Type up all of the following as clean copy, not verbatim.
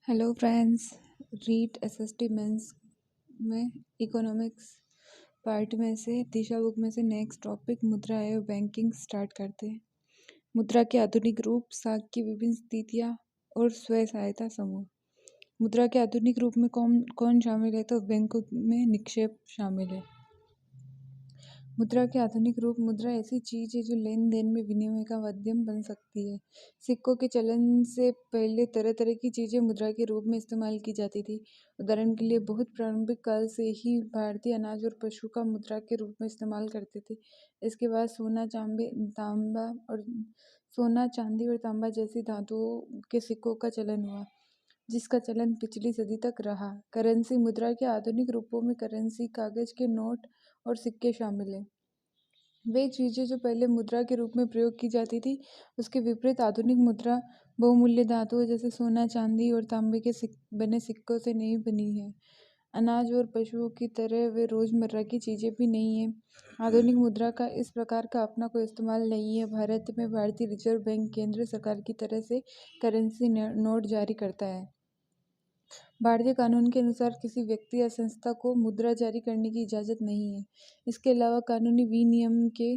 Hello friends. REET SST mains में economics part में से दिशा बुक में से नेक्स्ट टॉपिक मुद्रा एवं बैंकिंग स्टार्ट करते हैं। मुद्रा के आधुनिक रूप, साख की विभिन्न स्थितियाँ और स्वयं सहायता समूह। मुद्रा के आधुनिक रूप में कौन कौन शामिल है? तो बैंकों में निक्षेप शामिल है। मुद्रा के आधुनिक रूप। मुद्रा ऐसी चीज है जो लेन देन में विनिमय का माध्यम बन सकती है। सिक्कों के चलन से पहले तरह तरह की चीजें मुद्रा के रूप में इस्तेमाल की जाती थी। उदाहरण के लिए बहुत प्रारंभिक काल से ही भारतीय अनाज और पशु का मुद्रा के रूप में इस्तेमाल करते थे। इसके बाद सोना चांदी और तांबा जैसी धातुओं के सिक्कों का चलन हुआ, जिसका चलन पिछली सदी तक रहा। करेंसी। मुद्रा के आधुनिक रूपों में करेंसी, कागज के नोट और सिक्के शामिल हैं। वे चीजें जो पहले मुद्रा के रूप में प्रयोग की जाती थी, उसके विपरीत आधुनिक मुद्रा बहुमूल्य धातुओं जैसे सोना, चांदी और तांबे के बने सिक्कों से नहीं बनी है। अनाज और पशुओं की तरह वे रोजमर्रा की चीजें भी नहीं है। आधुनिक मुद्रा का इस प्रकार का अपना कोई इस्तेमाल नहीं है। भारत में भारतीय रिजर्व बैंक केंद्र सरकार की तरफ से करेंसी नोट जारी करता है। भारतीय कानून के अनुसार किसी व्यक्ति या संस्था को मुद्रा जारी करने की इजाज़त नहीं है। इसके अलावा कानूनी विनियमन के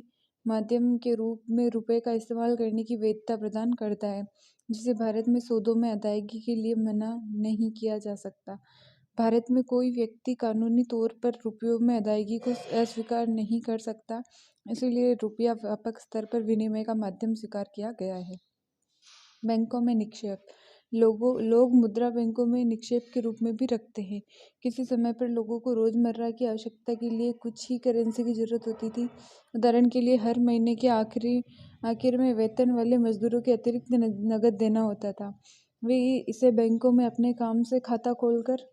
माध्यम के रूप में रुपए का इस्तेमाल करने की वैधता प्रदान करता है, जिसे भारत में सौदों में अदायगी के लिए मना नहीं किया जा सकता। भारत में कोई व्यक्ति कानूनी तौर पर रुपयों में अदायगी को अस्वीकार नहीं कर सकता, इसीलिए रुपया व्यापक स्तर पर विनिमय का माध्यम स्वीकार किया गया है। बैंकों में निक्षेप। लोग मुद्रा बैंकों में निक्षेप के रूप में भी रखते हैं। किसी समय पर लोगों को रोजमर्रा की आवश्यकता के लिए कुछ ही करेंसी की जरूरत होती थी। उदाहरण के लिए हर महीने के आखिर में वेतन वाले मजदूरों के अतिरिक्त नगद देना होता था। वे इसे बैंकों में अपने काम से खाता खोलकर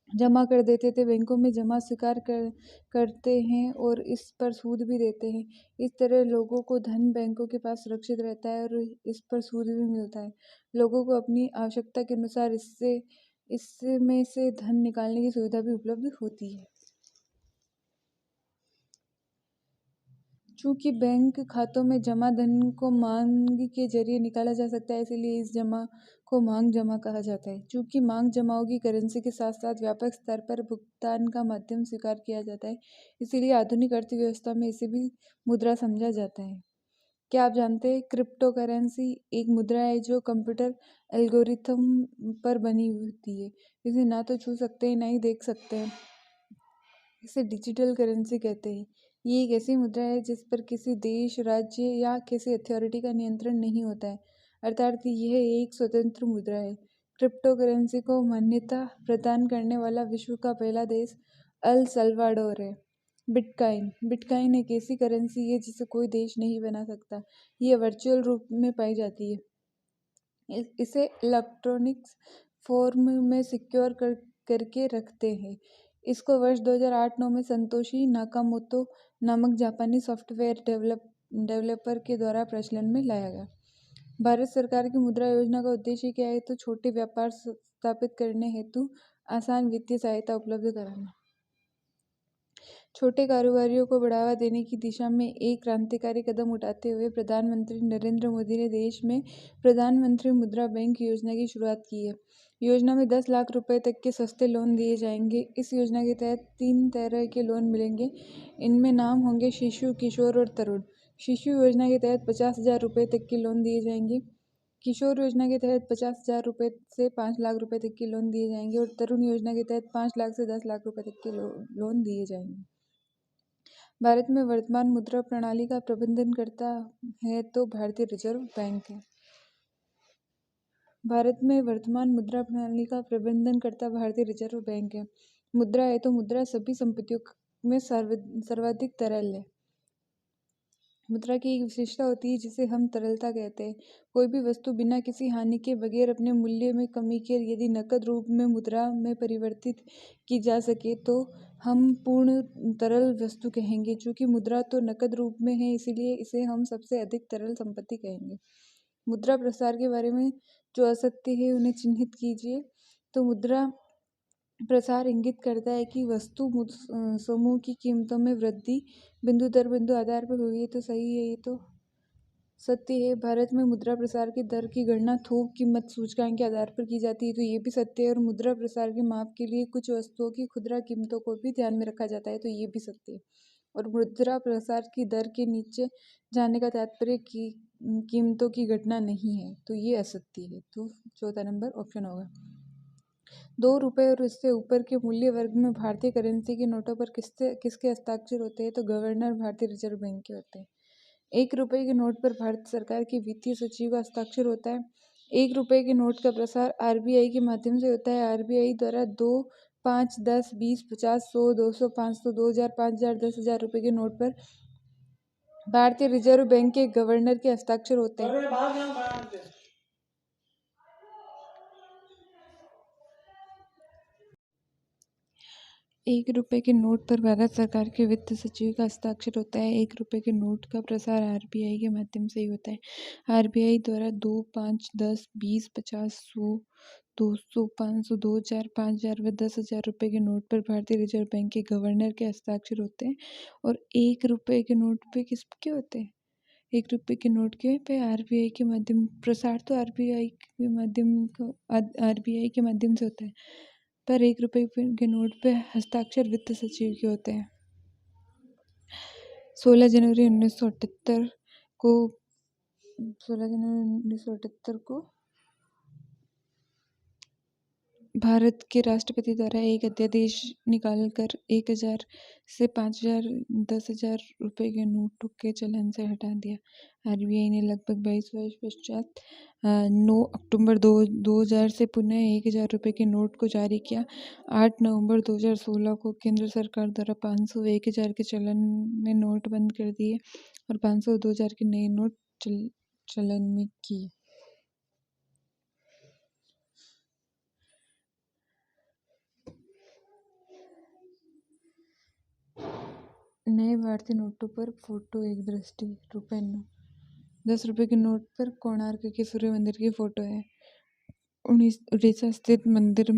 जमा कर देते थे। बैंकों में जमा स्वीकार करते हैं और इस पर सूद भी देते हैं। इस तरह लोगों को धन बैंकों के पास सुरक्षित रहता है और इस पर सूद भी मिलता है। लोगों को अपनी आवश्यकता के अनुसार इसमें से धन निकालने की सुविधा भी उपलब्ध होती है। चूंकि बैंक खातों में जमा धन को मांग के जरिए निकाला जा सकता है, इसलिए इस जमा को मांग जमा कहा जाता है। चूंकि मांग जमाओं की करेंसी के साथ साथ व्यापक स्तर पर भुगतान का माध्यम स्वीकार किया जाता है, इसीलिए आधुनिक अर्थव्यवस्था में इसे भी मुद्रा समझा जाता है। क्या आप जानते हैं क्रिप्टो करेंसी एक मुद्रा है जो कंप्यूटर एल्गोरिथम पर बनी होती है। इसे ना तो छू सकते हैं, ना ही देख सकते हैं। इसे डिजिटल करेंसी कहते हैं। ये एक ऐसी मुद्रा है जिस पर किसी देश, राज्य या किसी अथॉरिटी का नियंत्रण नहीं होता है, अर्थात यह एक स्वतंत्र मुद्रा है। क्रिप्टो करेंसी को मान्यता प्रदान करने वाला विश्व का पहला देश अल सल्वाडोर है। बिटकॉइन एक ऐसी करेंसी है जिसे कोई देश नहीं बना सकता। यह वर्चुअल रूप में पाई जाती है। इसे इलेक्ट्रॉनिक्स फॉर्म में सिक्योर करके रखते हैं। इसको वर्ष 2008-9 में संतोशी नाकामोतो नामक जापानी सॉफ्टवेयर डेवलपर के द्वारा प्रचलन में लाया गया। भारत सरकार की मुद्रा योजना का उद्देश्य क्या है? तो छोटे व्यापार स्थापित करने हेतु आसान वित्तीय सहायता उपलब्ध कराना। छोटे कारोबारियों को बढ़ावा देने की दिशा में एक क्रांतिकारी कदम उठाते हुए प्रधानमंत्री नरेंद्र मोदी ने देश में प्रधानमंत्री मुद्रा बैंक योजना की शुरुआत की है। योजना में 10 लाख रुपए तक के सस्ते लोन दिए जाएंगे। इस योजना के तहत 3 तरह के लोन मिलेंगे। इनमें नाम होंगे शिशु, किशोर और तरुण। शिशु योजना के तहत 50,000 रुपये तक के लोन दिए जाएंगे। किशोर योजना के तहत 50,000 रुपये से 5 लाख रुपए तक के लोन दिए जाएंगे और तरुण योजना के तहत 5 लाख से 10 लाख रुपए तक के लोन दिए जाएंगे। भारत में वर्तमान मुद्रा प्रणाली का प्रबंधन करता है तो भारतीय रिजर्व बैंक है। भारत में वर्तमान मुद्रा प्रणाली का प्रबंधन करता भारतीय रिजर्व बैंक है। मुद्रा है तो मुद्रा सभी संपत्तियों में सर्वाधिक तरल है। मुद्रा की एक विशेषता होती है जिसे हम तरलता कहते हैं। कोई भी वस्तु बिना किसी हानि के बगैर अपने मूल्य में कमी के यदि नकद रूप में मुद्रा में परिवर्तित की जा सके तो हम पूर्ण तरल वस्तु कहेंगे। चूंकि मुद्रा तो नकद रूप में है, इसीलिए इसे हम सबसे अधिक तरल संपत्ति कहेंगे। मुद्रा प्रसार के बारे में जो असत्य है उन्हें चिन्हित कीजिए। तो मुद्रा प्रसार इंगित करता है कि वस्तु समूह की कीमतों में वृद्धि बिंदु दर बिंदु आधार पर हुई है। तो सही है ये तो सत्य है। भारत में मुद्रा प्रसार की दर की गणना थोक कीमत सूचकांक के आधार पर की जाती है, तो ये भी सत्य है। और मुद्रा प्रसार के माप के लिए कुछ वस्तुओं की खुदरा कीमतों को भी ध्यान में रखा जाता है, तो ये भी सत्य है। और मुद्रा प्रसार की दर के नीचे जाने का तात्पर्य की कीमतों की घटना नहीं है, तो ये असत्य है। तो चौथा नंबर ऑप्शन होगा। 2 रुपये और उससे ऊपर के मूल्य वर्ग में भारतीय करेंसी के नोटों पर किसके हस्ताक्षर होते हैं, तो गवर्नर भारतीय रिजर्व बैंक के होते हैं। 1 रुपये के नोट पर भारत सरकार के वित्तीय सचिव का हस्ताक्षर होता है। 1 रुपये के नोट का प्रसार आरबीआई के माध्यम से होता है। आरबीआई द्वारा 2, 5, 10, 20, 50, 100, 200, 500, 2000, 5000, 10,000 रुपये के नोट पर भारतीय रिजर्व बैंक के गवर्नर के हस्ताक्षर होते हैं। 1 रुपये के नोट पर भारत सरकार के वित्त सचिव का हस्ताक्षर होता है। 1 रुपये के नोट का प्रसार आरबीआई के माध्यम से ही होता है। आरबीआई द्वारा 2, 5, 10, 20, 50, 100, 200, 500, 2000, 5000 व 10,000 रुपये के नोट पर भारतीय रिजर्व बैंक के गवर्नर के हस्ताक्षर होते हैं। और 1 रुपये के नोट पे किसके होते हैं? 1 रुपये के नोट के पे आरबीआई के माध्यम प्रसार तो आरबीआई के माध्यम से होता है, पर 1 रुपये के नोट पे हस्ताक्षर वित्त सचिव के होते हैं। 16 जनवरी 1978 को भारत के राष्ट्रपति द्वारा एक अध्यादेश निकालकर 1000 से 5000, 10,000 रुपये के नोटों के चलन से हटा दिया। आरबीआई ने लगभग 22 वर्ष पश्चात 9 अक्टूबर 2000 से पुनः 1000 रुपये के नोट को जारी किया। 8 नवंबर 2016 को केंद्र सरकार द्वारा 500 व 1000 के चलन में नोट बंद कर दिए और 500 2000 के नए नोट चलन में किए। नए भारतीय नोटों पर फोटो एक दृष्टि ₹9। 10 रुपये के नोट पर कोणार्क के सूर्य मंदिर की फोटो है। उड़ीसा स्थित मंदिर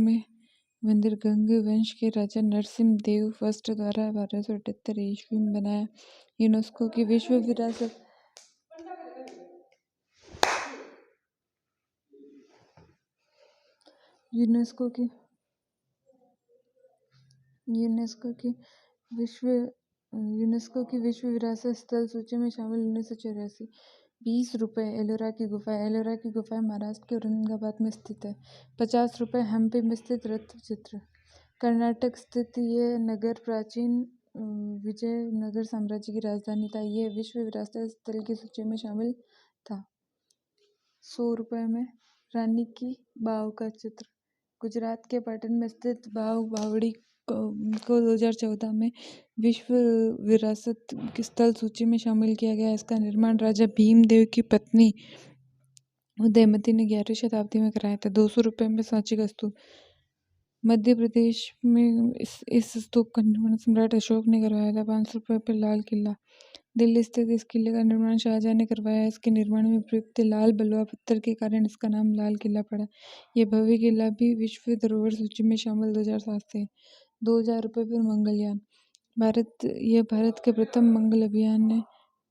गंग वंश के राजा नरसिम्हा देव फर्स्ट द्वारा 1278 ईस्वी में बनाया। यूनेस्को की विश्व विरासत यूनेस्को की विश्व विरासत स्थल सूची में शामिल 1984। 20 रुपये एलोरा की गुफाएं महाराष्ट्र के औरंगाबाद में स्थित है। 50 रुपये हम्पी में स्थित रथ चित्र। कर्नाटक स्थित यह नगर प्राचीन विजयनगर साम्राज्य की राजधानी था। यह विश्व विरासत स्थल की सूची में शामिल था। 100 रुपये में रानी की बाव का चित्र। गुजरात के पाटन में स्थित बावड़ी को 2014 में विश्व विरासत स्थल सूची में शामिल किया गया। इसका निर्माण राजा भीमदेव की पत्नी उदयमती ने 11वीं शताब्दी में कराया था। 200 रुपये में सांची का स्तूप। मध्य प्रदेश में इस स्तूप का निर्माण सम्राट अशोक ने करवाया था। 500 रुपये पर लाल किला। दिल्ली स्थित इस किले का निर्माण शाहजहां ने करवाया। इसके निर्माण में प्रयुक्त लाल बलुआ पत्थर के कारण इसका नाम लाल किला पड़ा। यह भव्य किला भी विश्व धरोहर सूची में शामिल 2007 से। 2000 रुपये पर मंगलयान। भारत के प्रथम मंगल अभियान ने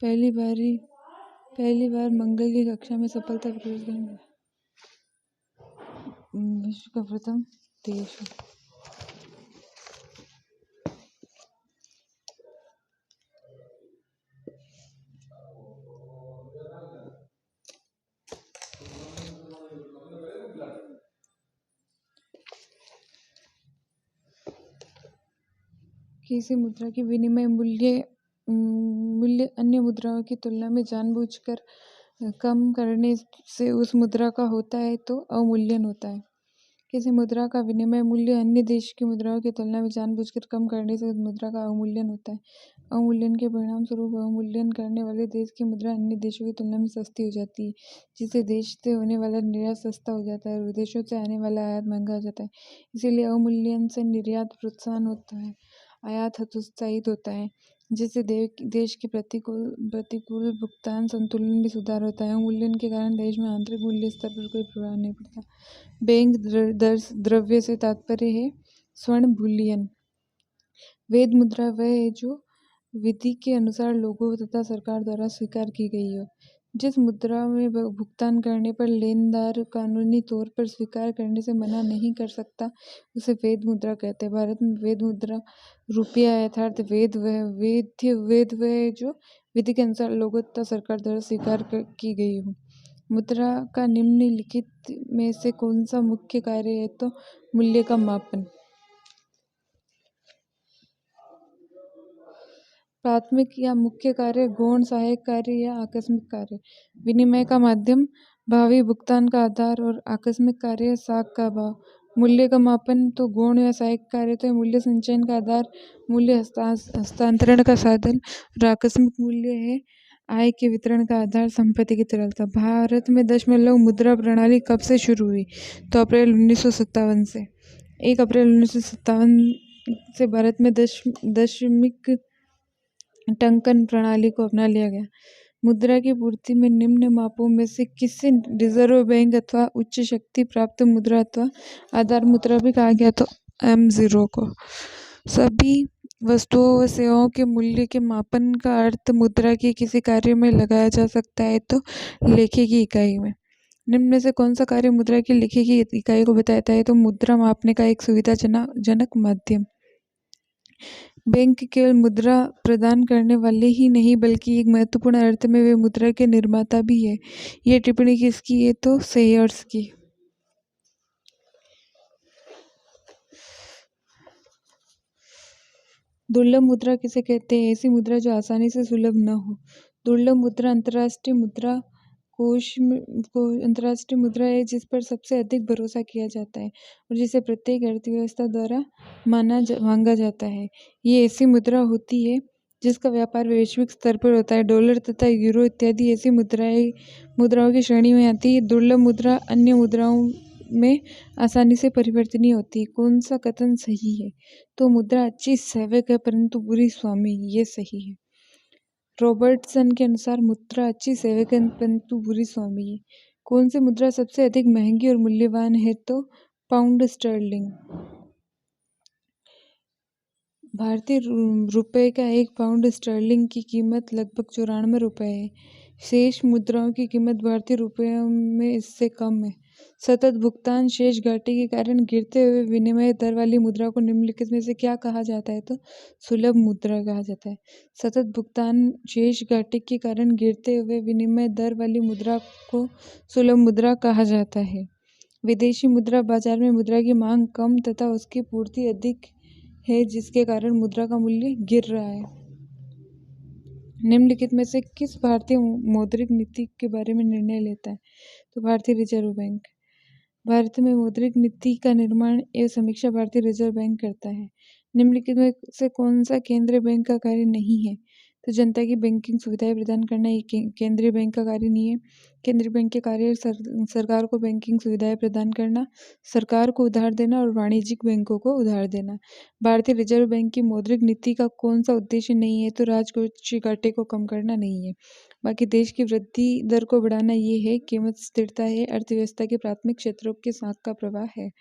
पहली बार मंगल की कक्षा में सफलतापूर्वक विश्व का प्रथम देश। किसी मुद्रा की विनिमय मूल्य अन्य मुद्राओं की तुलना में जानबूझकर कम करने से उस मुद्रा का होता है तो अवमूल्यन होता है। किसी मुद्रा का विनिमय मूल्य अन्य देश की मुद्राओं की तुलना में जानबूझकर कम करने से उस मुद्रा का अवमूल्यन होता है। अवमूल्यन के परिणाम स्वरूप अवमूल्यन करने वाले देश की मुद्रा अन्य देशों की तुलना में सस्ती हो जाती है, जिससे देश से होने वाला निर्यात सस्ता हो जाता है और विदेशों से आने वाला आयात महंगा हो जाता है। इसीलिए अवमूल्यन से निर्यात प्रोत्साहन होता है, आयात हतोत्साहित होता है, जिससे देश के प्रतिकूल भुगतान संतुलन में सुधार होता है। अवमूल्यन के कारण देश में आंतरिक मूल्य स्तर पर कोई प्रभाव नहीं पड़ता। बैंक द्रव्य से तात्पर्य है स्वर्ण बुलियन। वैध मुद्रा वह है जो विधि के अनुसार लोगों तथा सरकार द्वारा स्वीकार की गई हो। जिस मुद्रा में भुगतान करने पर लेनदार कानूनी तौर पर स्वीकार करने से मना नहीं कर सकता उसे वैध मुद्रा कहते हैं। भारत में वैध मुद्रा रुपया है, अर्थात वैध वह जो विधि के अनुसार लोगों तथा सरकार द्वारा स्वीकार की गई हो। मुद्रा का निम्नलिखित में से कौन सा मुख्य कार्य है? तो मूल्य का मापन। प्राथमिक या मुख्य कार्य, गौण सहायक कार्य या आकस्मिक कार्य। विनिमय का माध्यम, भावी भुगतान का आधार और आकस्मिक कार्य साख का भाव। मूल्य का मापन तो गौण या सहायक कार्य तो मूल्य संचयन का आधार, मूल्य हस्तांतरण का साधन और आकस्मिक मूल्य है आय के वितरण का आधार, संपत्ति की तरलता। भारत में दशमलव मुद्रा प्रणाली कब से शुरू हुई? तो अप्रैल 1957 से। 1 अप्रैल 1957 से भारत में दशमिक टंकन प्रणाली को अपना लिया गया। मुद्रा की पूर्ति में निम्न मापों में से किसे रिजर्व बैंक अथवा उच्च शक्ति प्राप्त मुद्रा अथवा आधार मुद्रा भी कहा गया? तो M0 को। सभी वस्तुओं व सेवाओं के मूल्य के मापन का अर्थ मुद्रा के किसी कार्य में लगाया जा सकता है, तो लेखे की इकाई में। निम्न में से कौन सा कार्य मुद्रा की लेखे की इकाई को बताता है? तो मुद्रा मापने का एक सुविधाजनक माध्यम। बैंक केवल मुद्रा प्रदान करने वाले ही नहीं बल्कि एक महत्वपूर्ण अर्थ में वे मुद्रा के निर्माता भी है। ये टिप्पणी किसकी है? तो सेयर्स की। दुर्लभ मुद्रा किसे कहते हैं? ऐसी मुद्रा जो आसानी से सुलभ न हो। दुर्लभ मुद्रा अंतर्राष्ट्रीय मुद्रा मुद्रा है जिस पर सबसे अधिक भरोसा किया जाता है और जिसे प्रत्येक अर्थव्यवस्था द्वारा मांगा जाता है। ये ऐसी मुद्रा होती है जिसका व्यापार वैश्विक स्तर पर होता है। डॉलर तथा यूरो इत्यादि ऐसी मुद्राओं की श्रेणी में आती है। दुर्लभ मुद्रा अन्य मुद्राओं में आसानी से परिवर्तनीय होती है। कौन सा कथन सही है? तो मुद्रा अच्छी सेवक है परंतु बुरी स्वामी, ये सही है। रॉबर्टसन के अनुसार मुद्रा अच्छी सेवक है परंतु बुरी स्वामी है। कौन सी मुद्रा सबसे अधिक महंगी और मूल्यवान है? तो पाउंड स्टर्लिंग। भारतीय रुपये का 1 पाउंड स्टर्लिंग की कीमत लगभग 94 रुपये है। शेष मुद्राओं की कीमत भारतीय रुपयों में इससे कम है। सतत भुगतान शेष घाटे के कारण गिरते हुए विनिमय दर वाली मुद्रा को निम्नलिखित में से क्या कहा जाता है? तो सुलभ मुद्रा कहा जाता है। सतत भुगतान शेष घाटे के कारण गिरते हुए विनिमय दर वाली मुद्रा को सुलभ मुद्रा कहा जाता है। विदेशी मुद्रा बाजार में मुद्रा की मांग कम तथा उसकी पूर्ति अधिक है जिसके कारण मुद्रा का मूल्य गिर रहा है। निम्नलिखित में से किस भारतीय मौद्रिक नीति के बारे में निर्णय लेता है? तो भारतीय रिजर्व बैंक। भारत में मौद्रिक नीति का निर्माण एवं समीक्षा भारतीय रिजर्व बैंक करता है। निम्नलिखित में से कौन सा केंद्रीय बैंक का कार्य नहीं है? तो जनता की बैंकिंग सुविधाएं प्रदान करना ये केंद्रीय बैंक का कार्य नहीं है। केंद्रीय बैंक के कार्य सरकार को बैंकिंग सुविधाएं प्रदान करना, सरकार को उधार देना और वाणिज्यिक बैंकों को उधार देना। भारतीय रिजर्व बैंक की मौद्रिक नीति का कौन सा उद्देश्य नहीं है? तो राजकोषीय घाटे को कम करना नहीं है। बाकी देश की वृद्धि दर को बढ़ाना ये है। कीमत स्थिरता है। अर्थव्यवस्था के प्राथमिक क्षेत्रों के साख का प्रवाह है।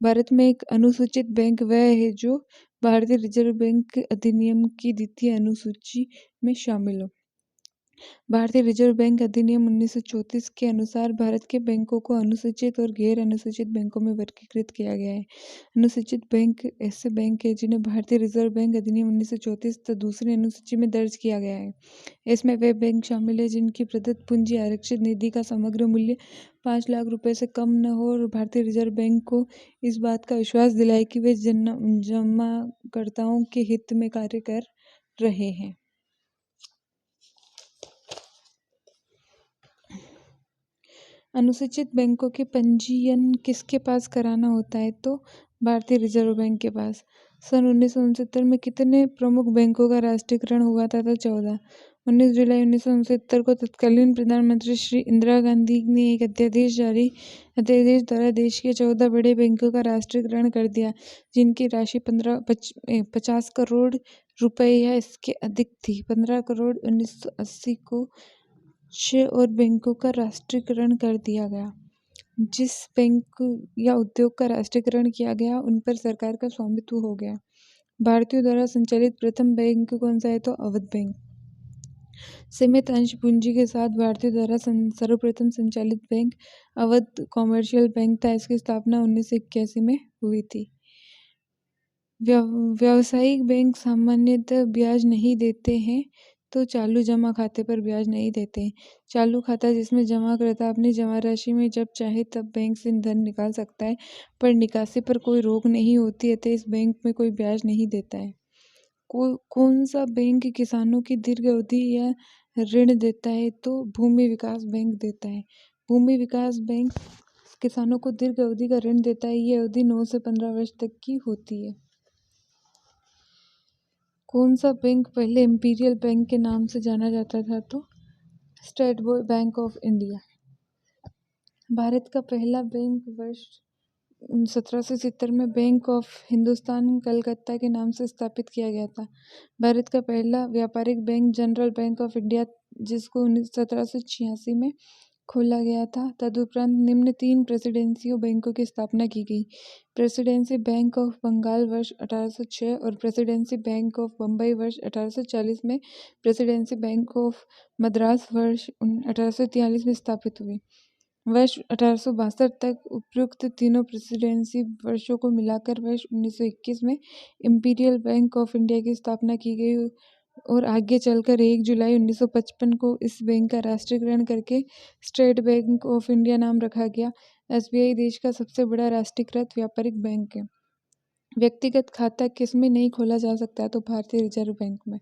भारत में एक अनुसूचित बैंक वह है जो भारतीय रिजर्व बैंक अधिनियम की द्वितीय अनुसूची में शामिल हो। भारतीय रिजर्व बैंक अधिनियम 1934 के अनुसार भारत के बैंकों को अनुसूचित और गैर अनुसूचित बैंकों में वर्गीकृत किया गया है। अनुसूचित बैंक ऐसे बैंक है जिन्हें भारतीय रिजर्व बैंक अधिनियम 1934 तथा दूसरी अनुसूची में दर्ज किया गया है। इसमें वे बैंक शामिल है जिनकी प्रदत्त पूंजी आरक्षित निधि का समग्र मूल्य 5 लाख रुपए से कम न हो और भारतीय रिजर्व बैंक को इस बात का विश्वास दिलाए कि वे जमाकर्ताओं के हित में कार्य कर रहे हैं। अनुसूचित बैंकों के पंजीयन किसके पास कराना होता है? तो भारतीय रिजर्व बैंक के पास। सन 1969 में कितने प्रमुख बैंकों का राष्ट्रीयकरण हुआ था? तो 14। 19 जुलाई 1969 को तत्कालीन प्रधानमंत्री श्री इंदिरा गांधी ने एक अध्यादेश द्वारा देश के 14 बड़े बैंकों का राष्ट्रीयकरण कर दिया जिनकी राशि 50 करोड़ रुपए या इसके अधिक थी। 15 करोड़ 1980 को 6 और बैंकों का राष्ट्रीयकरण कर दिया गया। जिस बैंक या उद्योग का राष्ट्रीयकरण किया गया उन पर सरकार का स्वामित्व हो गया। भारतीयों द्वारा संचालित प्रथम बैंक कौन सा है? तो अवध बैंक। सीमित अंश पूंजी के साथ भारतीय द्वारा सर्वप्रथम संचालित बैंक अवध कॉमर्शियल बैंक था। इसकी स्थापना 1981 में हुई थी। व्यावसायिक बैंक सामान्यतः ब्याज नहीं देते हैं, तो चालू जमा खाते पर ब्याज नहीं देते हैं। चालू खाता जिसमें जमाकर्ता अपनी जमा राशि में जब चाहे तब बैंक से धन निकाल सकता है, पर निकासी पर कोई रोक नहीं होती, अतः इस बैंक में कोई ब्याज नहीं देता है। कौन सा बैंक किसानों की दीर्घ अवधि या ऋण देता है? तो भूमि विकास बैंक देता है। भूमि विकास बैंक किसानों को दीर्घ अवधि का ऋण देता है। ये अवधि 9 से 15 वर्ष तक की होती है। कौन सा बैंक पहले इंपीरियल बैंक के नाम से जाना जाता था? तो state bank of India. Bharat का पहला बैंक वर्ष 1770 में बैंक ऑफ हिंदुस्तान कलकत्ता के नाम से स्थापित किया गया था। भारत का पहला व्यापारिक bank general bank of India, जिसको 1786 में खोला गया था। तदुपरांत निम्न 3 प्रेसिडेंशियल बैंकों की स्थापना की गई। प्रेसिडेंसी बैंक ऑफ बंगाल वर्ष 1806 और प्रेसिडेंसी बैंक ऑफ बम्बई वर्ष 1840 में प्रेसिडेंसी बैंक ऑफ मद्रास वर्ष 1843 में स्थापित हुई। वर्ष 1862 तक उपयुक्त तीनों प्रेसिडेंसी वर्षों को मिलाकर वर्ष 1921 में इंपीरियल बैंक ऑफ इंडिया की स्थापना की गई और आगे चलकर 1 जुलाई 1955 को इस बैंक का राष्ट्रीयकरण करके स्टेट बैंक ऑफ इंडिया नाम रखा गया। एसबीआई देश का सबसे बड़ा राष्ट्रीयकृत व्यापारिक बैंक है। व्यक्तिगत खाता किसमें नहीं खोला जा सकता? तो भारतीय रिजर्व बैंक में।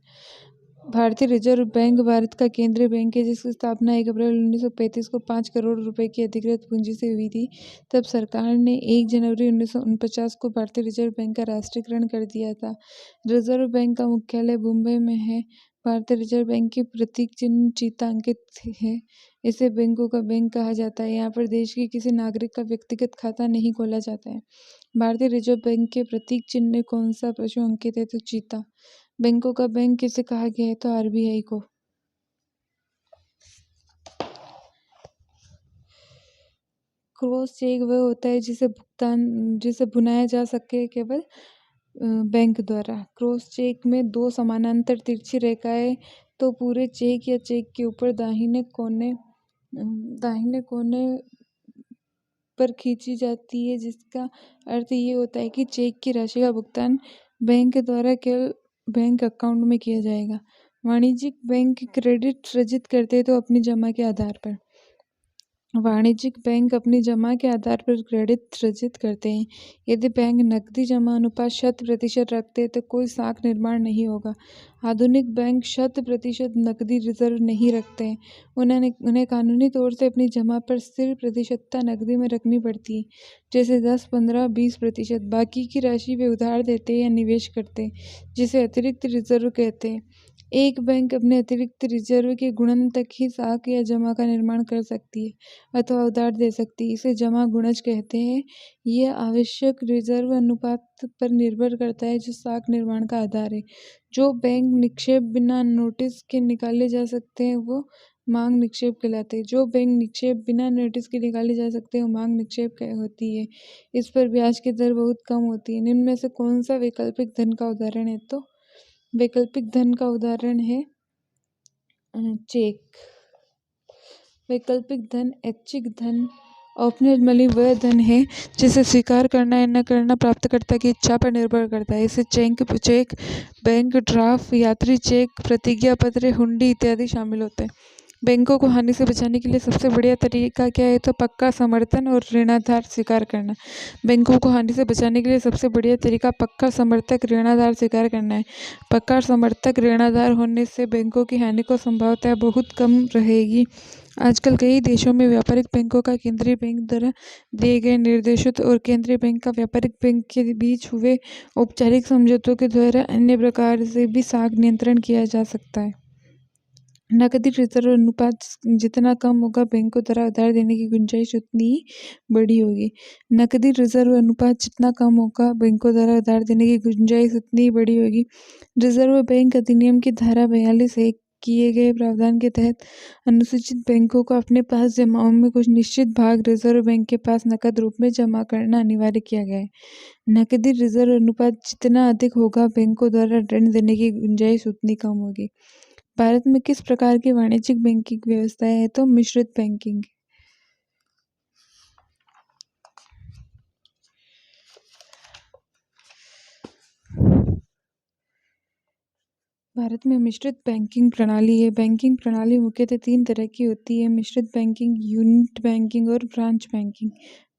भारतीय रिजर्व बैंक भारत का केंद्रीय बैंक है, जिसकी स्थापना 1 अप्रैल 1935 को 5 करोड़ रुपए की अधिकृत पूंजी से हुई थी। तब सरकार ने 1 जनवरी 1949 को भारतीय रिजर्व बैंक का राष्ट्रीयकरण कर दिया था। रिजर्व बैंक का मुख्यालय मुंबई में है। भारतीय रिजर्व बैंक की प्रतीक चिन्ह चीता अंकित है। इसे बैंकों का बैंक कहा जाता है। यहाँ पर देश के किसी नागरिक का व्यक्तिगत खाता नहीं खोला जाता है। भारतीय रिजर्व बैंक के प्रतीक चिन्ह में कौन सा पशु अंकित है? तो चीता। बैंकों का बैंक किसे कहा गया है? तो आरबीआई को। क्रॉस चेक वह होता है जिसे भुनाया जा सके केवल बैंक द्वारा। क्रॉस चेक में 2 समानांतर तिरछी रेखाएं तो पूरे चेक या चेक के ऊपर दाहिने कोने पर खींची जाती है, जिसका अर्थ ये होता है कि चेक की राशि का भुगतान बैंक द्वारा केवल बैंक अकाउंट में किया जाएगा। वाणिज्यिक बैंक क्रेडिट सृजित करते हैं तो अपनी जमा के आधार पर। वाणिज्यिक बैंक अपनी जमा के आधार पर क्रेडिट सृजित करते हैं। यदि बैंक नकदी जमा अनुपात 100% रखते हैं तो कोई साख निर्माण नहीं होगा। आधुनिक बैंक 100% नकदी रिजर्व नहीं रखते हैं। उन्हें कानूनी तौर से अपनी जमा पर स्थिर प्रतिशतता नकदी में रखनी पड़ती है, जैसे 10, 15, 20%। बाकी की राशि वे उधार देते हैं या निवेश करते हैं, जिसे अतिरिक्त रिजर्व कहते हैं। एक बैंक अपने अतिरिक्त रिजर्व के गुणन तक ही साख या जमा का निर्माण कर सकती है अथवा उधार दे सकती है। इसे जमा गुणज कहते हैं। यह आवश्यक रिजर्व अनुपात पर निर्भर करता है, जो साख निर्माण का आधार है। जो बैंक निक्षेप बिना नोटिस के निकाले जा सकते हैं वो मांग निक्षेप कहलाते हैं। जो बैंक निक्षेप बिना नोटिस के निकाले जा सकते हैं वो मांग निक्षेप होती है। इस पर ब्याज की दर बहुत कम होती है। निम्न में से कौन सा वैकल्पिक धन का उदाहरण है? तो वैकल्पिक धन का उदाहरण है चेक। वैकल्पिक धन, ऐच्छिक धन, ऑप्शनल मनी वह धन है जिसे स्वीकार करना या न करना प्राप्तकर्ता की इच्छा पर निर्भर करता है। इसे चेक, बैंक ड्राफ्ट, यात्री चेक, प्रतिज्ञा पत्र, हुंडी इत्यादि शामिल होते हैं। बैंकों को हानि से बचाने के लिए सबसे बढ़िया तरीका क्या है? तो पक्का समर्थन और ऋणाधार स्वीकार करना। बैंकों को हानि से बचाने के लिए सबसे बढ़िया तरीका पक्का समर्थक ऋणाधार स्वीकार करना है। पक्का समर्थक ऋणाधार होने से बैंकों की हानि को संभावतः बहुत कम रहेगी। आजकल कई देशों में व्यापारिक बैंकों का केंद्रीय बैंक द्वारा दिए गए निर्देशों और केंद्रीय बैंक का व्यापारिक बैंक के बीच हुए औपचारिक समझौतों के द्वारा अन्य प्रकार से भी साख नियंत्रण किया जा सकता है। नकदी रिजर्व अनुपात जितना कम होगा, बैंकों द्वारा उधार देने की गुंजाइश उतनी ही बड़ी होगी। नकदी रिजर्व अनुपात जितना कम होगा, बैंकों द्वारा उधार देने की गुंजाइश उतनी ही बड़ी होगी। रिजर्व बैंक अधिनियम की धारा 42(1) किए गए प्रावधान के तहत अनुसूचित बैंकों को अपने पास जमाओं में कुछ निश्चित भाग रिजर्व बैंक के पास नकद रूप में जमा करना अनिवार्य किया गया है। नकदी रिजर्व अनुपात जितना अधिक होगा, बैंकों द्वारा ऋण देने की गुंजाइश उतनी कम होगी। भारत में किस प्रकार की वाणिज्यिक बैंकिंग व्यवस्था है? तो मिश्रित बैंकिंग। भारत में मिश्रित बैंकिंग प्रणाली है। बैंकिंग प्रणाली मुख्यतः 3 तरह की होती है: मिश्रित बैंकिंग, यूनिट बैंकिंग और ब्रांच बैंकिंग।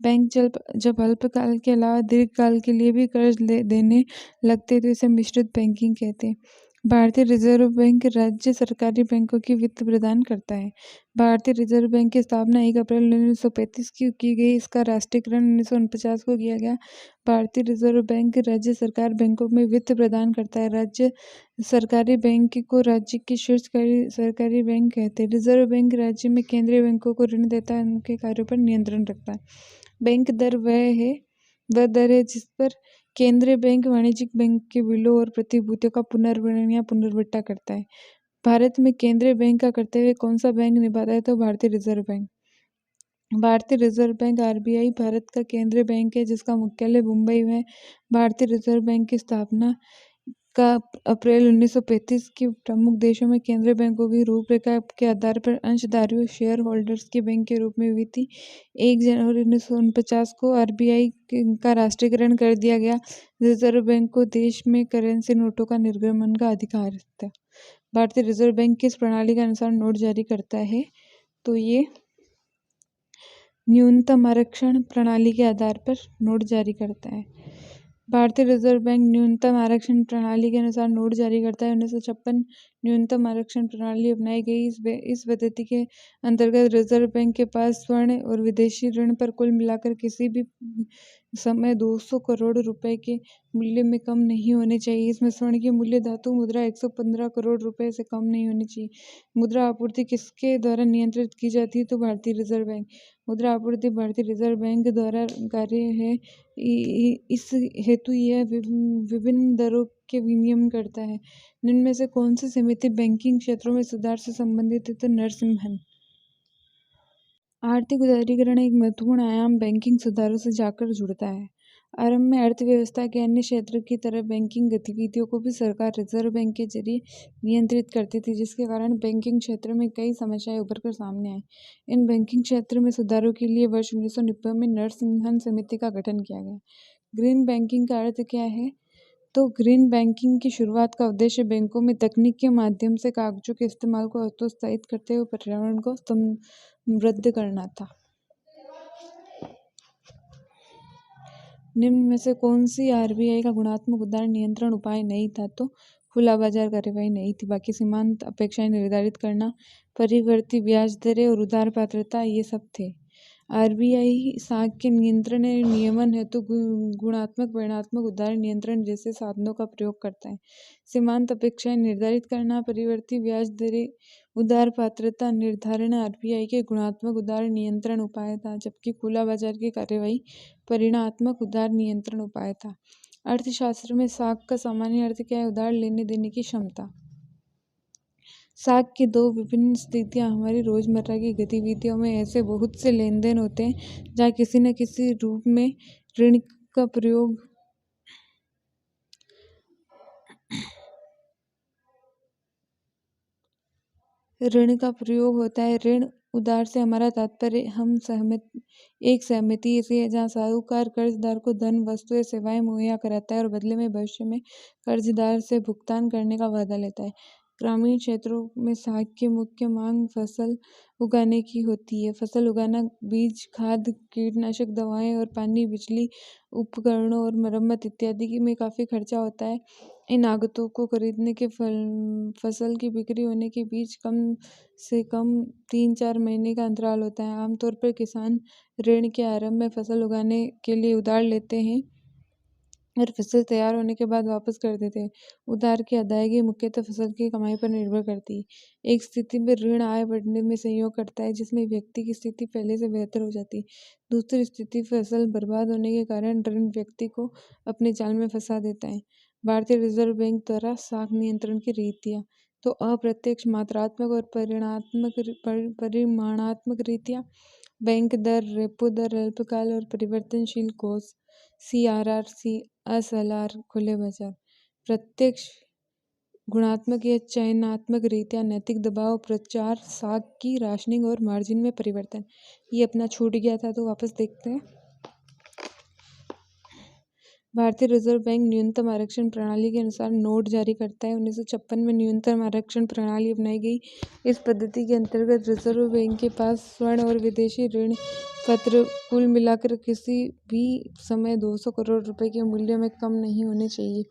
बैंक जब अल्पकाल के अलावा दीर्घकाल के लिए भी कर्ज देने लगते हैं तो इसे मिश्रित बैंकिंग कहते हैं। भारतीय रिजर्व बैंक राज्य सरकारी बैंकों की वित्त प्रदान करता है। भारतीय रिजर्व बैंक की स्थापना 1 अप्रैल 1935 की गई। इसका राष्ट्रीयकरण 1949 को किया गया। भारतीय रिजर्व बैंक राज्य सरकार बैंकों में वित्त प्रदान करता है। राज्य सरकारी बैंक को राज्य के शीर्ष सरकारी बैंक कहते हैं। रिजर्व बैंक राज्य में केंद्रीय बैंकों को ऋण देता है, उनके कार्यों पर नियंत्रण रखता है। बैंक दर वह दर है जिस पर केंद्रीय बैंक वाणिज्यिक बैंक के बिलों और प्रतिभूतियों का पुनर्वितरण या पुनर्वितरण करता है। भारत में केंद्रीय बैंक का कर्तव्य कौन सा बैंक निभाता है? तो भारतीय रिजर्व बैंक। भारतीय रिजर्व बैंक आरबीआई भारत का केंद्रीय बैंक है जिसका मुख्यालय मुंबई में है। भारतीय रिजर्व बैंक की स्थापना का अप्रैल 1935 के प्रमुख देशों में केंद्रीय बैंकों की रूपरेखा के आधार पर अंशधारियों शेयर होल्डर्स के बैंक के रूप में हुई थी। 1 जनवरी 1949 को आरबीआई का राष्ट्रीयकरण कर दिया गया। रिजर्व बैंक को देश में करेंसी नोटों का निर्गमन का अधिकार था। भारतीय रिजर्व बैंक किस प्रणाली के अनुसार नोट जारी करता है? तो ये न्यूनतम आरक्षण प्रणाली के आधार पर नोट जारी करता है। भारतीय रिजर्व बैंक न्यूनतम आरक्षण प्रणाली के अनुसार नोट जारी करता है। 1956 न्यूनतम आरक्षण प्रणाली अपनाई गई। इस पद्धति के अंतर्गत रिजर्व बैंक के पास स्वर्ण और विदेशी ऋण पर कुल मिलाकर किसी भी समय 200 करोड़ रुपए के मूल्य में कम नहीं होने चाहिए। इसमें स्वर्ण की मूल्य धातु मुद्रा 115 करोड़ रुपए से कम नहीं होनी चाहिए। मुद्रा आपूर्ति किसके द्वारा नियंत्रित की जाती है? तो भारतीय रिजर्व बैंक। मुद्रा आपूर्ति भारतीय रिजर्व बैंक द्वारा कार्य है। इस हेतु यह विभिन्न दरों के विनियमन करता है। निम्न में से कौन सी समिति बैंकिंग क्षेत्रों में सुधार से संबंधित है? तो नरसिम्हन। आर्थिक उदारीकरण एक महत्वपूर्ण आयाम बैंकिंग सुधारों से जाकर जुड़ता है। आरंभ में अर्थव्यवस्था के अन्य क्षेत्र की तरह बैंकिंग गतिविधियों को भी सरकार रिजर्व बैंक के जरिए नियंत्रित करती थी, जिसके कारण बैंकिंग क्षेत्र में कई समस्याएं उभरकर सामने आई। इन बैंकिंग क्षेत्र में सुधारों के लिए वर्ष 1990 में नरसिम्हन समिति का गठन किया गया। ग्रीन बैंकिंग का अर्थ क्या है? तो ग्रीन बैंकिंग की शुरुआत का उद्देश्य बैंकों में तकनीक के माध्यम से कागजों के इस्तेमाल को हतोत्साहित करते हुए पर्यावरण को समृद्ध करना था। निम्न में से कौन सी आरबीआई का गुणात्मक उधार नियंत्रण उपाय नहीं था? तो खुला बाजार कार्यवाही नहीं थी। बाकी सीमांत अपेक्षाएं निर्धारित करना, परिवर्ती ब्याज दरें और उधार पात्रता ये सब थे। आरबीआई साख के नियंत्रण नियमन हेतु गुणात्मक परिमाणात्मक उधार नियंत्रण जैसे साधनों का प्रयोग करता है। सीमांत अपेक्षाएं निर्धारित करना, परिवर्ती ब्याज दरें, उधार पात्रता निर्धारण आरबीआई के गुणात्मक उधार नियंत्रण उपाय था, जबकि खुला बाजार की कार्यवाही परिमाणात्मक उधार नियंत्रण उपाय था। अर्थशास्त्र में साख का सामान्य अर्थ क्या है? उधार लेने देने की क्षमता। साख की 2 विभिन्न स्थितियां हमारी रोजमर्रा की गतिविधियों में ऐसे बहुत से लेन देन होते हैं जहाँ किसी न किसी रूप में ऋण का प्रयोग होता है। ऋण उधार से हमारा तात्पर्य एक सहमति से है जहाँ साहूकार कर्जदार को धन, वस्तु या सेवाएं मुहैया कराता है और बदले में भविष्य में कर्जदार से भुगतान करने का वादा लेता है। ग्रामीण क्षेत्रों में साख की मुख्य मांग फसल उगाने की होती है। फसल उगाना बीज, खाद, कीटनाशक दवाएं और पानी, बिजली, उपकरणों और मरम्मत इत्यादि में काफ़ी खर्चा होता है। इन आगतों को खरीदने के फसल की बिक्री होने के बीच कम से कम 3-4 महीने का अंतराल होता है। आमतौर पर किसान ऋण के आरंभ में फसल उगाने के लिए उधार लेते हैं और फसल तैयार होने के बाद वापस कर देते हैं। उधार की अदायगी मुख्यतः फसल की कमाई पर निर्भर करती है। एक स्थिति में ऋण आय बढ़ने में सहयोग करता है जिसमें व्यक्ति की स्थिति पहले से बेहतर हो जाती है। दूसरी स्थिति फसल बर्बाद होने के कारण ऋण व्यक्ति को अपने जाल में फंसा देता है। भारतीय रिजर्व बैंक द्वारा साख नियंत्रण की रीतियाँ। तो अप्रत्यक्ष, मात्रात्मक और परिमाणात्मक रीतियाँ। बैंक दर, रेपो दर, अल्पकाल और परिवर्तनशील कोष, CRR, SLR, खुले बाजार। प्रत्यक्ष गुणात्मक या चयनात्मक रीत्या नैतिक दबाव, प्रचार, साख की राशनिंग और मार्जिन में परिवर्तन। ये अपना छूट गया था तो वापस देखते हैं। भारतीय रिजर्व बैंक न्यूनतम आरक्षण प्रणाली के अनुसार नोट जारी करता है। 1956 में न्यूनतम आरक्षण प्रणाली अपनाई गई। इस पद्धति के अंतर्गत रिजर्व बैंक के पास स्वर्ण और विदेशी ऋण पत्र कुल मिलाकर किसी भी समय 200 करोड़ रुपए के मूल्य में कम नहीं होने चाहिए।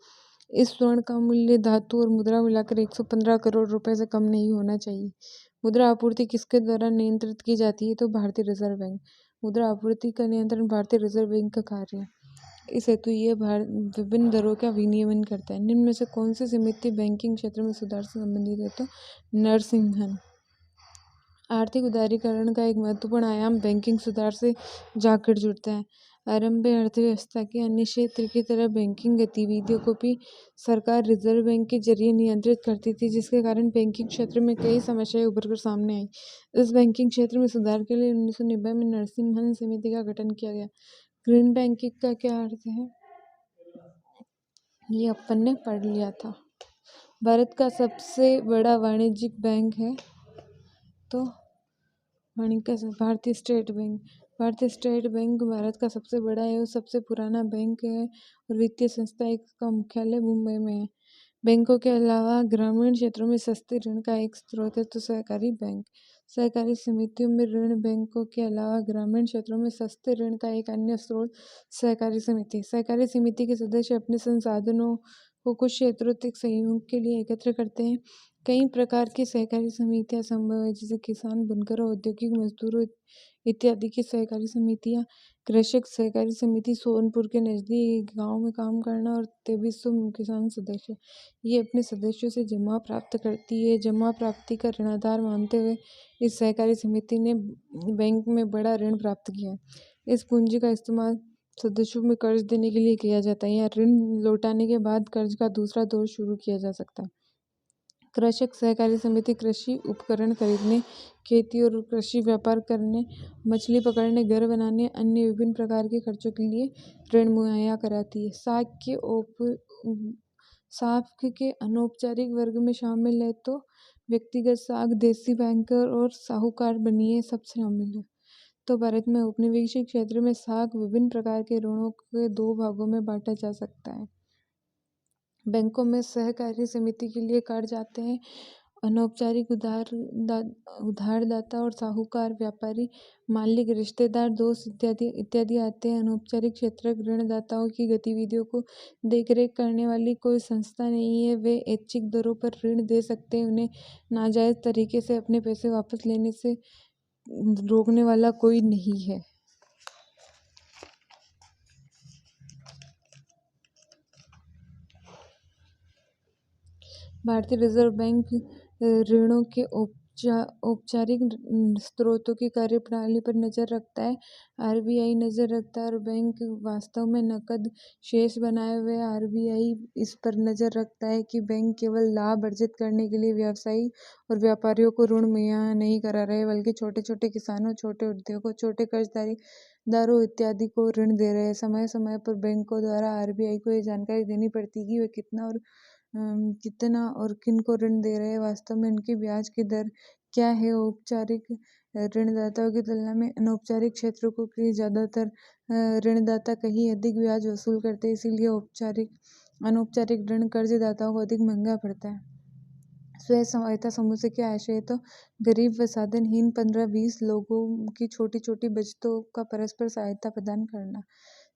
इस स्वर्ण का मूल्य धातु और मुद्रा मिलाकर 115 करोड़ रुपए से कम नहीं होना चाहिए। मुद्रा आपूर्ति किसके द्वारा नियंत्रित की जाती है? तो भारतीय रिजर्व बैंक। मुद्रा आपूर्ति का नियंत्रण भारतीय रिजर्व बैंक का कार्य है। इस हेतु ये विभिन्न दरों का विनियमन करता है। निम्न में से कौन सी समिति बैंकिंग क्षेत्र में सुधार से संबंधित है? तो नरसिम्हन। आर्थिक उदारीकरण का एक महत्वपूर्ण आयाम बैंकिंग सुधार से जाकर जुड़ता है। आरंभ में अर्थव्यवस्था के अन्य क्षेत्र की तरह बैंकिंग गतिविधियों को भी सरकार रिजर्व बैंक के जरिए नियंत्रित करती थी, जिसके कारण बैंकिंग क्षेत्र में कई समस्याएं उभर कर सामने आई। इस बैंकिंग क्षेत्र में सुधार के लिए 1990 में नरसिम्हन समिति का गठन किया गया। ग्रीन बैंकिंग का क्या अर्थ है? ये अपन ने पढ़ लिया था। भारत का सबसे बड़ा वाणिज्यिक बैंक है तो भारतीय स्टेट बैंक। भारतीय स्टेट बैंक भारत का सबसे बड़ा एवं सबसे पुराना बैंक है और वित्तीय संस्था इसका मुख्यालय मुंबई में है। बैंकों के अलावा ग्रामीण क्षेत्रों में सस्ते ऋण का एक स्रोत है तो सहकारी बैंक। सहकारी समितियों में ऋण। बैंकों के अलावा ग्रामीण क्षेत्रों में सस्ते ऋण का एक अन्य स्रोत सहकारी समिति। सहकारी समिति के सदस्य अपने संसाधनों को कुछ क्षेत्रों तक सहयोग के लिए एकत्र करते हैं। कई प्रकार की सहकारी समितियां संभव है, जैसे किसान, बुनकरों, औद्योगिक मजदूरों इत्यादि की सहकारी समितियां। कृषक सहकारी समिति सोनपुर के नजदीक गांव में काम करना और 2300 किसान सदस्य। ये अपने सदस्यों से जमा प्राप्त करती है। जमा प्राप्ति का ऋणाधार मानते हुए इस सहकारी समिति ने बैंक में बड़ा ऋण प्राप्त किया है। इस पूंजी का इस्तेमाल सदस्यों में कर्ज देने के लिए किया जाता है या ऋण लौटाने के बाद कर्ज का दूसरा दौर शुरू किया जा सकता है। कृषक सहकारी समिति कृषि उपकरण खरीदने, खेती और कृषि व्यापार करने, मछली पकड़ने, घर बनाने, अन्य विभिन्न प्रकार के खर्चों के लिए ऋण मुहैया कराती है। साख के अनौपचारिक वर्ग में शामिल है तो व्यक्तिगत साख, देसी बैंकर और साहूकार बनिए सब शामिल है। तो भारत में औपनिवेशिक क्षेत्र में साख विभिन्न प्रकार के ऋणों के दो भागों में बांटा जा सकता है। बैंकों में सहकारी समिति के लिए कर्ज आते हैं। अनौपचारिक उधारदाता और साहूकार, व्यापारी, मालिक, रिश्तेदार, दोस्त इत्यादि आते हैं। अनौपचारिक क्षेत्र ऋणदाताओं की गतिविधियों को देखरेख करने वाली कोई संस्था नहीं है। वे ऐच्छिक दरों पर ऋण दे सकते हैं। उन्हें नाजायज तरीके से अपने पैसे वापस लेने से रोकने वाला कोई नहीं है। भारतीय रिजर्व बैंक ऋणों के औपचारिक स्रोतों की कार्यप्रणाली पर नजर रखता है। आरबीआई नजर रखता है और बैंक वास्तव में नकद शेष बनाए हुए है। आरबीआई इस पर नजर रखता है कि बैंक केवल लाभ अर्जित करने के लिए व्यवसायी और व्यापारियों को ऋण मुहैया नहीं करा रहे, बल्कि छोटे छोटे किसानों, छोटे उद्योगों, छोटे कर्जदारों इत्यादि को ऋण दे रहे हैं। समय समय पर बैंकों द्वारा आरबीआई को ये जानकारी देनी पड़ती है कि वे कितना और किन को ऋण दे रहे हैं। वास्तव में उनकी ब्याज की दर क्या है। औपचारिक ऋणदाताओं की तुलना में अनौपचारिक क्षेत्रों को की ज़्यादातर ऋणदाता कहीं अधिक ब्याज वसूल करते हैं, इसीलिए अनौपचारिक ऋण कर्जदाताओं को अधिक महंगा पड़ता है। स्वयं सहायता समूह से क्या आशय है? तो गरीब व साधनहीन 15-20 लोगों की छोटी छोटी बचतों का परस्पर सहायता प्रदान करना।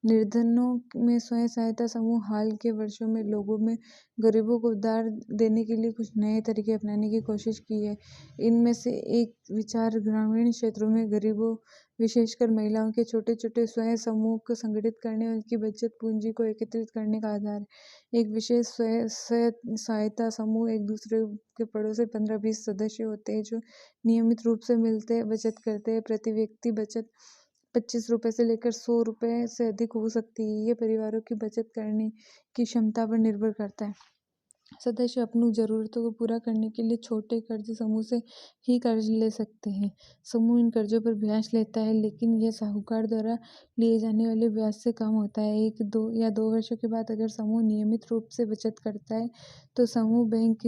निर्धनों में स्वयं सहायता समूह हाल के वर्षों में लोगों में गरीबों को उधार देने के लिए कुछ नए तरीके अपनाने की कोशिश की है। इनमें से एक विचार ग्रामीण क्षेत्रों में गरीबों, विशेषकर महिलाओं के छोटे छोटे स्वयं समूह को संगठित करने और उनकी बचत पूंजी को एकत्रित करने का आधार है। एक विशेष स्वयं सहायता समूह एक दूसरे के पड़ोस से 15-20 सदस्य होते हैं जो नियमित रूप से मिलते बचत करते हैं। प्रति व्यक्ति बचत 25 रुपये से लेकर 100 रुपये से अधिक हो सकती है। ये परिवारों की बचत करने की क्षमता पर निर्भर करता है। सदस्य अपनी ज़रूरतों को पूरा करने के लिए छोटे कर्ज समूह से ही कर्ज ले सकते हैं। समूह इन कर्जों पर ब्याज लेता है, लेकिन यह साहूकार द्वारा लिए जाने वाले ब्याज से कम होता है। 1 या 2 वर्षों के बाद अगर समूह नियमित रूप से बचत करता है तो समूह बैंक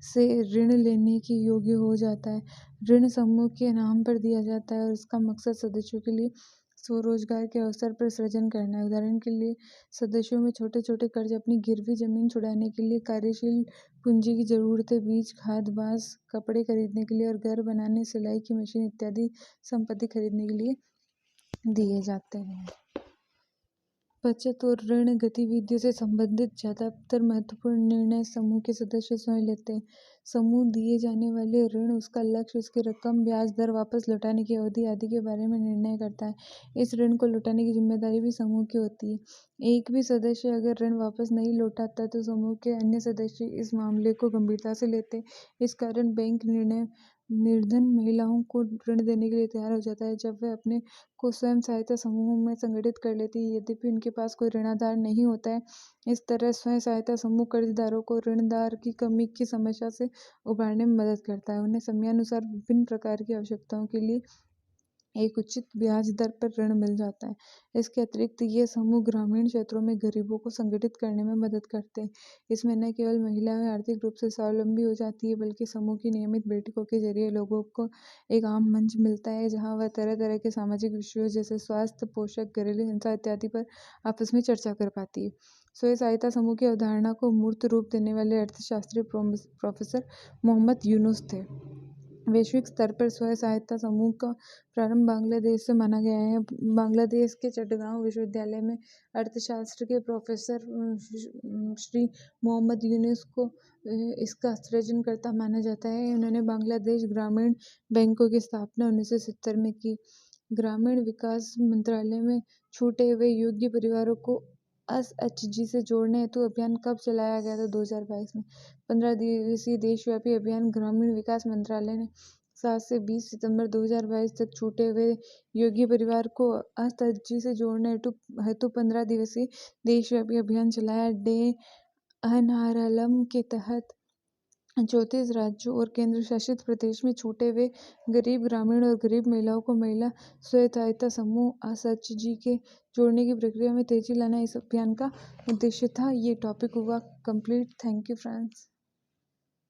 से ऋण लेने के योग्य हो जाता है। ऋण समूह के नाम पर दिया जाता है और इसका मकसद सदस्यों के लिए स्वरोजगार के अवसर पर सृजन करना है। उदाहरण के लिए सदस्यों में छोटे छोटे कर्ज अपनी गिरवी जमीन छुड़ाने के लिए, कार्यशील पूंजी की जरूरतें, बीज, खाद, बांस, कपड़े खरीदने के लिए और घर बनाने, सिलाई की मशीन इत्यादि संपत्ति खरीदने के लिए दिए जाते हैं। बचत और ऋण गतिविधियों से संबंधित ज्यादातर महत्वपूर्ण निर्णय समूह के सदस्य स्वयं लेते हैं। समूह दिए जाने वाले ऋण, उसका लक्ष्य, उसकी रकम, ब्याज दर, वापस लौटाने की अवधि आदि के बारे में निर्णय करता है। इस ऋण को लौटाने की जिम्मेदारी भी समूह की होती है। एक भी सदस्य अगर ऋण वापस नहीं लौटाता तो समूह के अन्य सदस्य इस मामले को गंभीरता से लेते हैं। इस कारण बैंक निर्धन महिलाओं को ऋण देने के लिए तैयार हो जाता है जब वह अपने को स्वयं सहायता समूहों में संगठित कर लेती है, यद्यपि उनके पास कोई ऋणाधार नहीं होता है। इस तरह स्वयं सहायता समूह कर्जदारों को ऋणदार की कमी की समस्या से उबारने में मदद करता है। उन्हें समयानुसार विभिन्न प्रकार की आवश्यकताओं के लिए एक उचित ब्याज दर पर ऋण मिल जाता है। इसके अतिरिक्त ये समूह ग्रामीण क्षेत्रों में गरीबों को संगठित करने में मदद करते हैं। इसमें न केवल महिलाएं आर्थिक रूप से स्वावलंबी हो जाती है, बल्कि समूह की नियमित बैठकों के जरिए लोगों को एक आम मंच मिलता है जहां वह तरह तरह के सामाजिक विषयों जैसे स्वास्थ्य, पोषक, घरेलू हिंसा इत्यादि पर आपस में चर्चा कर पाती है। स्वयं सहायता समूह की अवधारणा को मूर्त रूप देने वाले अर्थशास्त्री प्रोफेसर मोहम्मद यूनुस थे। वैश्विक स्तर पर स्वयं सहायता समूह का प्रारंभ बांग्लादेश से माना गया है। बांग्लादेश के चट्टगांव विश्वविद्यालय में अर्थशास्त्र के प्रोफेसर श्री मोहम्मद यूनुस को इसका सृजनकर्ता माना जाता है। उन्होंने बांग्लादेश ग्रामीण बैंकों की स्थापना 1970 में की। ग्रामीण विकास मंत्रालय में छूटे हुए योग्य परिवारों को एसएचजी से जोड़ने हेतु अभियान कब चलाया गया था? 2022 में। 15 दिवसीय देशव्यापी अभियान ग्रामीण विकास मंत्रालय ने 7 से 20 सितंबर 2022 तक छूटे हुए योग्य परिवार को एसएचजी से जोड़ने हेतु 15 दिवसीय देशव्यापी अभियान चलाया। एनआरएलएम के तहत 34 राज्यों और केंद्र शासित प्रदेश में छूटे हुए गरीब, ग्रामीण और गरीब महिलाओं को महिला स्वयं सहायता समूह एसएचजी के जोड़ने की प्रक्रिया में तेजी लाना इस अभियान का उद्देश्य था। ये टॉपिक हुआ कंप्लीट। Thank you friends.